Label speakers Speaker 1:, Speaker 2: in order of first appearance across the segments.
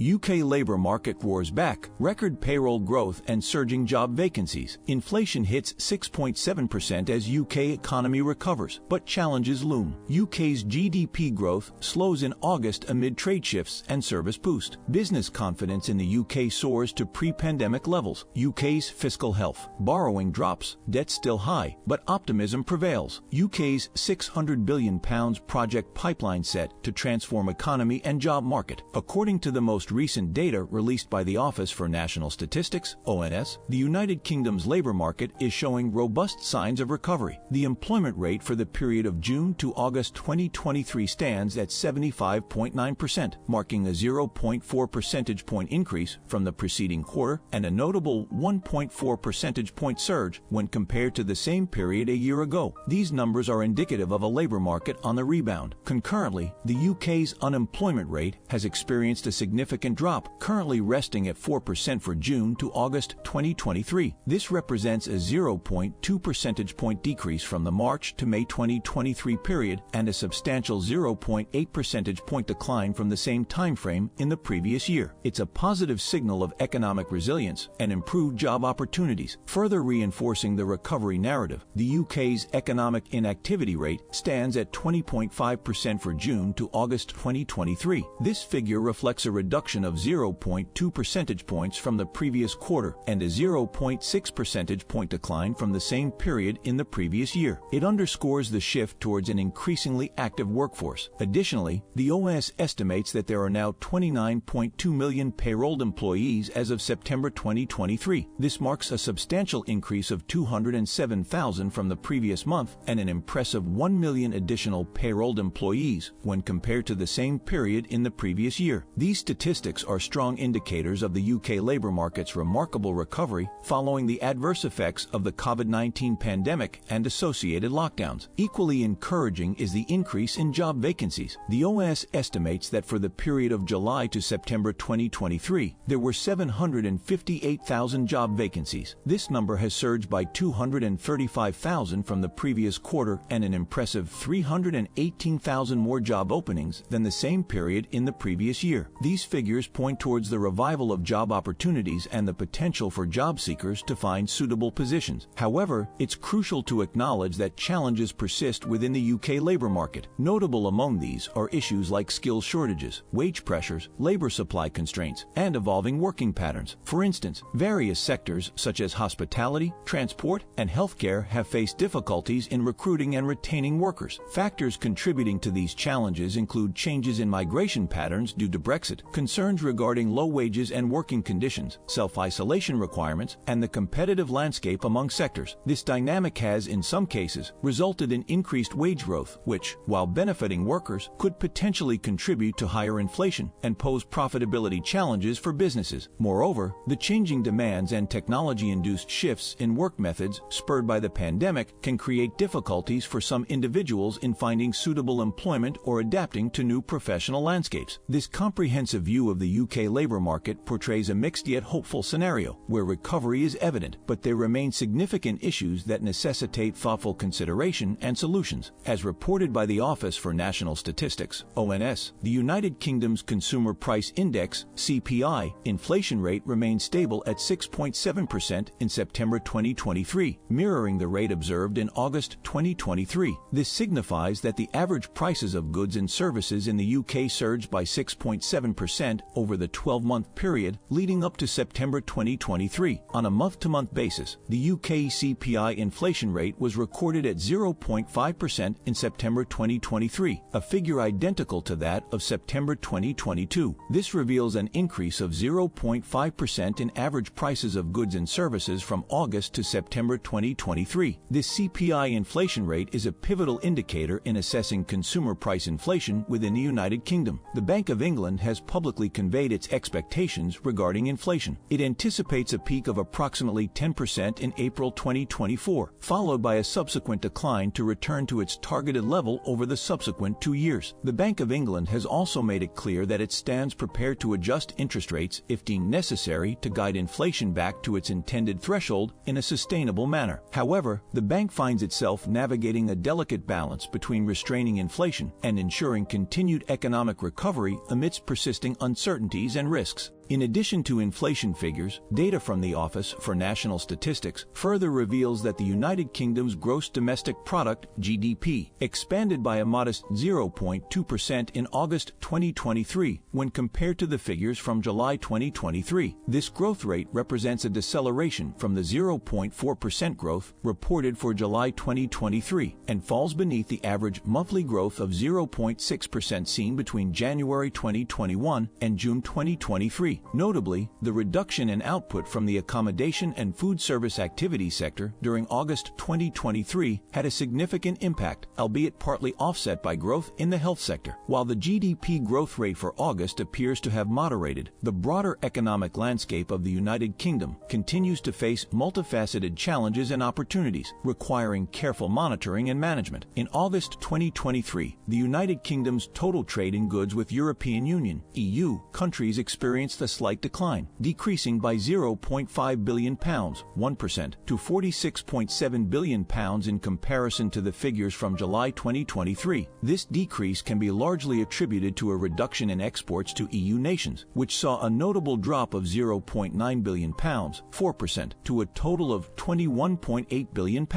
Speaker 1: UK labour market roars back, record payroll growth and surging job vacancies. Inflation hits 6.7% as UK economy recovers, but challenges loom. UK's GDP growth slows in August amid trade shifts and service boost. Business confidence in the UK soars to pre-pandemic levels. UK's fiscal health. Borrowing drops, debt still high, but optimism prevails. UK's £600 billion project pipeline set to transform economy and job market. According to the most recent data released by the Office for National Statistics, ONS, the United Kingdom's labour market is showing robust signs of recovery. The employment rate for the period of June to August 2023 stands at 75.9%, marking a 0.4 percentage point increase from the preceding quarter and a notable 1.4 percentage point surge when compared to the same period a year ago. These numbers are indicative of a labour market on the rebound. Concurrently, the UK's unemployment rate has experienced a significant drop, currently resting at 4% for June to August 2023. This represents a 0.2 percentage point decrease from the March to May 2023 period and a substantial 0.8 percentage point decline from the same timeframe in the previous year. It's a positive signal of economic resilience and improved job opportunities, further reinforcing the recovery narrative. The UK's economic inactivity rate stands at 20.5% for June to August 2023. This figure reflects a reduction of 0.2 percentage points from the previous quarter and a 0.6 percentage point decline from the same period in the previous year. It underscores the shift towards an increasingly active workforce. Additionally, the ONS estimates that there are now 29.2 million payrolled employees as of September 2023. This marks a substantial increase of 207,000 from the previous month and an impressive 1 million additional payrolled employees when compared to the same period in the previous year. These statistics are strong indicators of the UK labour market's remarkable recovery following the adverse effects of the COVID-19 pandemic and associated lockdowns. Equally encouraging is the increase in job vacancies. The ONS estimates that for the period of July to September 2023, there were 758,000 job vacancies. This number has surged by 235,000 from the previous quarter and an impressive 318,000 more job openings than the same period in the previous year. These figures point towards the revival of job opportunities and the potential for job seekers to find suitable positions. However, it's crucial to acknowledge that challenges persist within the UK labour market. Notable among these are issues like skills shortages, wage pressures, labour supply constraints, and evolving working patterns. For instance, various sectors such as hospitality, transport, and healthcare have faced difficulties in recruiting and retaining workers. Factors contributing to these challenges include changes in migration patterns due to Brexit, concerns regarding low wages and working conditions, self-isolation requirements, and the competitive landscape among sectors. This dynamic has, in some cases, resulted in increased wage growth, which, while benefiting workers, could potentially contribute to higher inflation and pose profitability challenges for businesses. Moreover, the changing demands and technology-induced shifts in work methods spurred by the pandemic can create difficulties for some individuals in finding suitable employment or adapting to new professional landscapes. This comprehensive view of the UK labour market portrays a mixed yet hopeful scenario, where recovery is evident, but there remain significant issues that necessitate thoughtful consideration and solutions. As reported by the Office for National Statistics, ONS, the United Kingdom's Consumer Price Index, CPI, inflation rate remained stable at 6.7% in September 2023, mirroring the rate observed in August 2023. This signifies that the average prices of goods and services in the UK surged by 6.7% over the 12-month period leading up to September 2023. On a month-to-month basis, the UK CPI inflation rate was recorded at 0.5% in September 2023, a figure identical to that of September 2022. This reveals an increase of 0.5% in average prices of goods and services from August to September 2023. This CPI inflation rate is a pivotal indicator in assessing consumer price inflation within the United Kingdom. The Bank of England has publicly conveyed its expectations regarding inflation. It anticipates a peak of approximately 10% in April 2024, followed by a subsequent decline to return to its targeted level over the subsequent 2 years. The Bank of England has also made it clear that it stands prepared to adjust interest rates if deemed necessary to guide inflation back to its intended threshold in a sustainable manner. However, the bank finds itself navigating a delicate balance between restraining inflation and ensuring continued economic recovery amidst persisting uncertainty. uncertainties and risks. In addition to inflation figures, data from the Office for National Statistics further reveals that the United Kingdom's gross domestic product, GDP, expanded by a modest 0.2% in August 2023 when compared to the figures from July 2023. This growth rate represents a deceleration from the 0.4% growth reported for July 2023 and falls beneath the average monthly growth of 0.6% seen between January 2021 and June 2023. Notably, the reduction in output from the accommodation and food service activity sector during August 2023 had a significant impact, albeit partly offset by growth in the health sector. While the GDP growth rate for August appears to have moderated, the broader economic landscape of the United Kingdom continues to face multifaceted challenges and opportunities, requiring careful monitoring and management. In August 2023, the United Kingdom's total trade in goods with European Union (EU) countries experienced a slight decline, decreasing by £0.5 billion, 1%, to £46.7 billion in comparison to the figures from July 2023. This decrease can be largely attributed to a reduction in exports to EU nations, which saw a notable drop of £0.9 billion, 4%, to a total of £21.8 billion.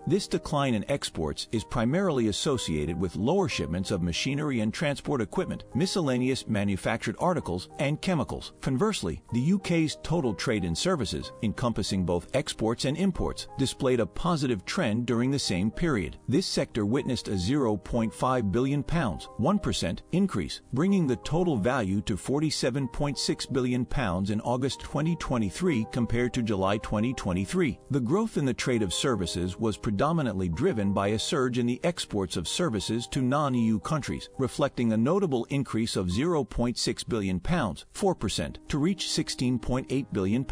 Speaker 1: This decline in exports is primarily associated with lower shipments of machinery and transport equipment, miscellaneous manufactured articles, and chemicals. Conversely, the UK's total trade in services, encompassing both exports and imports, displayed a positive trend during the same period. This sector witnessed a £0.5 billion, 1%, increase, bringing the total value to £47.6 billion in August 2023 compared to July 2023. The growth in the trade of services was predominantly driven by a surge in the exports of services to non-EU countries, reflecting a notable increase of £0.6 billion, 4%, to reach £16.8 billion.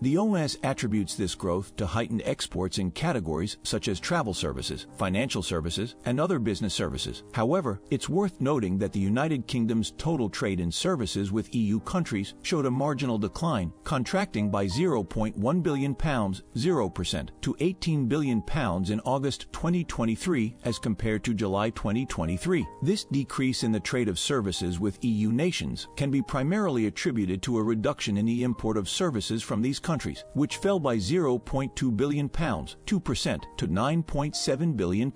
Speaker 1: The ONS attributes this growth to heightened exports in categories such as travel services, financial services, and other business services. However, it's worth noting that the United Kingdom's total trade in services with EU countries showed a marginal decline, contracting by £0.1 billion, 0%, to £18 billion in August 2023 as compared to July 2023. This decrease in the trade of services with EU nations can be primarily attributed to a reduction in the import of services from these countries, which fell by £0.2 billion, 2%, to £9.7 billion.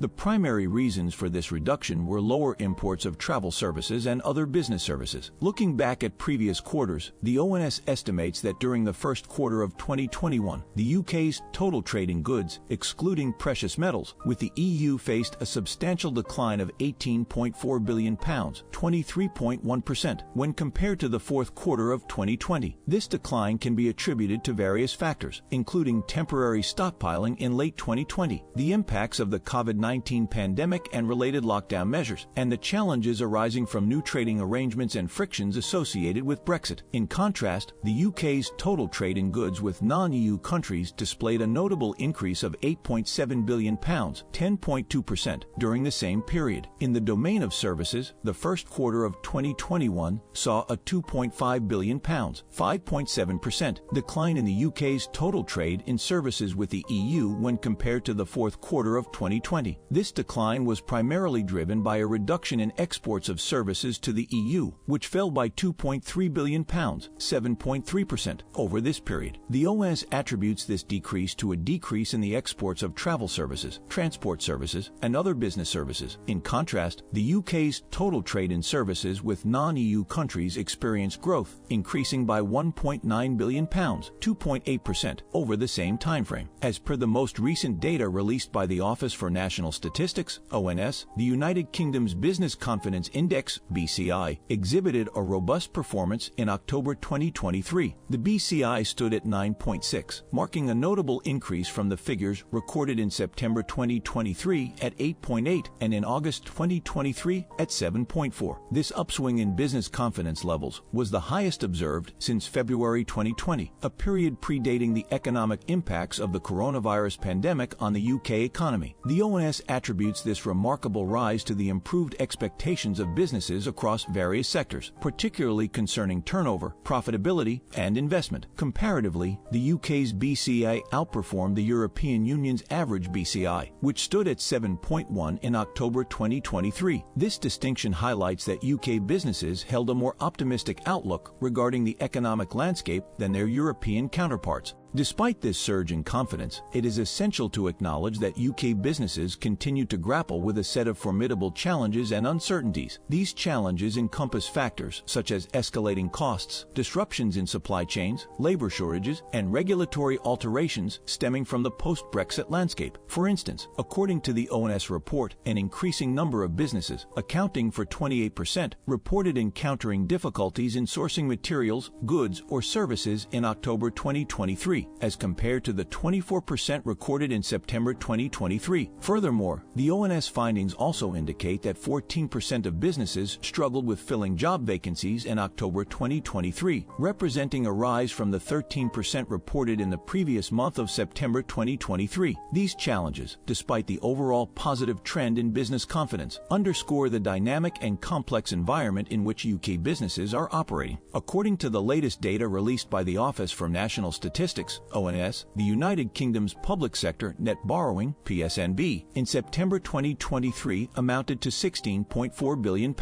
Speaker 1: The primary reasons for this reduction were lower imports of travel services and other business services. Looking back at previous quarters, the ONS estimates that during the first quarter of 2021, the UK's total trade in goods, excluding precious metals, with the EU faced a substantial decline of £18.4 billion, 23.1%, when compared to the fourth quarter of 2020. This decline can be attributed to various factors, including temporary stockpiling in late 2020, the impacts of the COVID-19 pandemic and related lockdown measures, and the challenges arising from new trading arrangements and frictions associated with Brexit. In contrast, the UK's total trade in goods with non-EU countries displayed a notable increase of £8.7 billion, 10.2%, during the same period. In the domain of services, the first quarter of 2021 saw a £2.5 billion, 5.7%, decline in the UK's total trade in services with the EU when compared to the fourth quarter of 2020. This decline was primarily driven by a reduction in exports of services to the EU, which fell by £2.3 billion, 7.3%, over this period. The ONS attributes this decrease to a decrease in the exports of travel services, transport services, and other business services. In contrast, the UK's total trade in services with non-EU countries experienced growth, increasing by £1.9 billion, 2.8%, over the same timeframe. As per the most recent data released by the Office for National Statistics, ONS, the United Kingdom's Business Confidence Index, BCI, exhibited a robust performance in October 2023. The BCI stood at 9.6, marking a notable increase from the figures recorded in September 2023 at 8.8 and in August 2023 at 7.4. This upswing in business confidence levels was the highest observed since February 2020, a period predating the economic impacts of the coronavirus pandemic on the UK economy. The ONS attributes this remarkable rise to the improved expectations of businesses across various sectors, particularly concerning turnover, profitability, and investment. Comparatively, the UK's BCI outperformed the European Union's average BCI, which stood at 7.1 in October 2023. This distinction highlights that UK businesses held a more optimistic outlook regarding the economic landscape than their European counterparts. Despite this surge in confidence, it is essential to acknowledge that UK businesses continue to grapple with a set of formidable challenges and uncertainties. These challenges encompass factors such as escalating costs, disruptions in supply chains, labor shortages, and regulatory alterations stemming from the post-Brexit landscape. For instance, according to the ONS report, an increasing number of businesses, accounting for 28%, reported encountering difficulties in sourcing materials, goods, or services in October 2023. As compared to the 24% recorded in September 2023. Furthermore, the ONS findings also indicate that 14% of businesses struggled with filling job vacancies in October 2023, representing a rise from the 13% reported in the previous month of September 2023. These challenges, despite the overall positive trend in business confidence, underscore the dynamic and complex environment in which UK businesses are operating. According to the latest data released by the Office for National Statistics, ONS, the United Kingdom's public sector net borrowing, PSNB, in September 2023 amounted to £16.4 billion.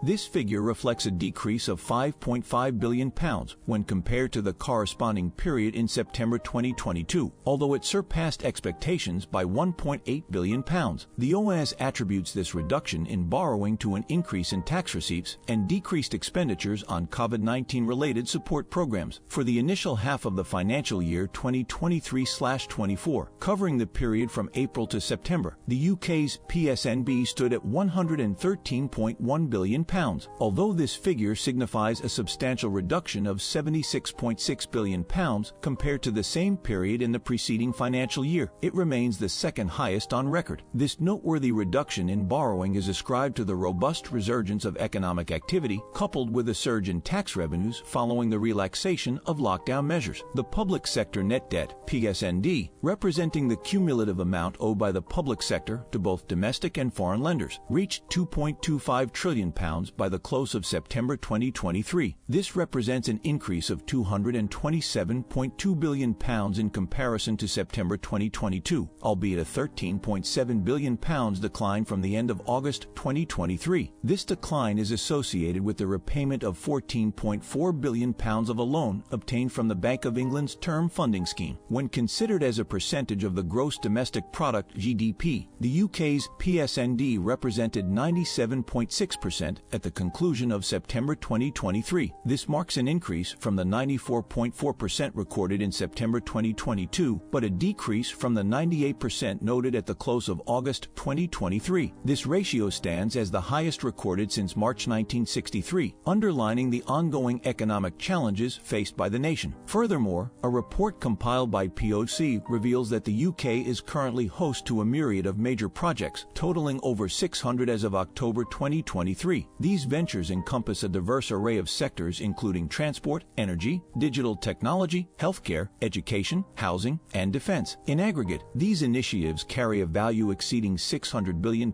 Speaker 1: This figure reflects a decrease of £5.5 billion when compared to the corresponding period in September 2022, although it surpassed expectations by £1.8 billion. The ONS attributes this reduction in borrowing to an increase in tax receipts and decreased expenditures on COVID-19-related support programs. For the initial half of the financial year 2023/24, covering the period from April to September, the UK's PSNB stood at £113.1 billion. Although this figure signifies a substantial reduction of £76.6 billion compared to the same period in the preceding financial year, it remains the second highest on record. This noteworthy reduction in borrowing is ascribed to the robust resurgence of economic activity, coupled with a surge in tax revenues following the relaxation of lockdown measures. The public sector net debt, PSND, representing the cumulative amount owed by the public sector to both domestic and foreign lenders, reached £2.25 trillion by the close of September 2023. This represents an increase of £227.2 billion in comparison to September 2022, albeit a £13.7 billion decline from the end of August 2023. This decline is associated with the repayment of £14.4 billion of a loan obtained from the Bank of England's Term Funding Scheme. When considered as a percentage of the gross domestic product (GDP), the UK's PSND represented 97.6% at the conclusion of September 2023. This marks an increase from the 94.4% recorded in September 2022, but a decrease from the 98% noted at the close of August 2023. This ratio stands as the highest recorded since March 1963, underlining the ongoing economic challenges faced by the nation. Furthermore, a report compiled by POC reveals that the UK is currently host to a myriad of major projects, totaling over 600 as of October 2023. These ventures encompass a diverse array of sectors including transport, energy, digital technology, healthcare, education, housing, and defense. In aggregate, these initiatives carry a value exceeding £600 billion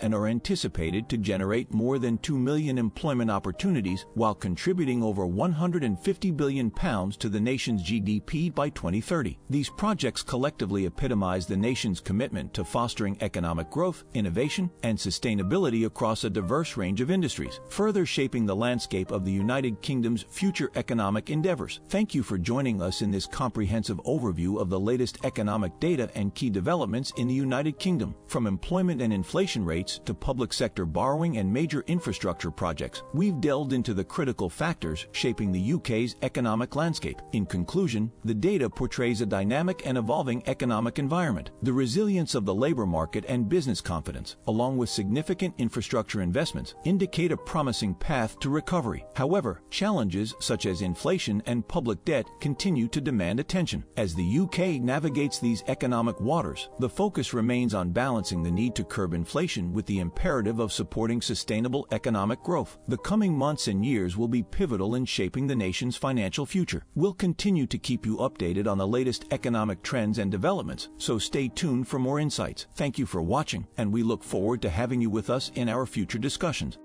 Speaker 1: and are anticipated to generate more than 2 million employment opportunities while contributing over £150 billion to the nation's GDP by 2030. These projects collectively epitomize the nation's commitment to fostering economic growth, innovation, and sustainability across a diverse range of industries, further shaping the landscape of the United Kingdom's future economic endeavors. Thank you for joining us in this comprehensive overview of the latest economic data and key developments in the United Kingdom. From employment and inflation rates to public sector borrowing and major infrastructure projects, we've delved into the critical factors shaping the UK's economic landscape. In conclusion, the data portrays a dynamic and evolving economic environment. The resilience of the labor market and business confidence, along with significant infrastructure investments, indicate a promising path to recovery. However, challenges such as inflation and public debt continue to demand attention. As the UK navigates these economic waters, the focus remains on balancing the need to curb inflation with the imperative of supporting sustainable economic growth. The coming months and years will be pivotal in shaping the nation's financial future. We'll continue to keep you updated on the latest economic trends and developments, so stay tuned for more insights. Thank you for watching, and we look forward to having you with us in our future discussions.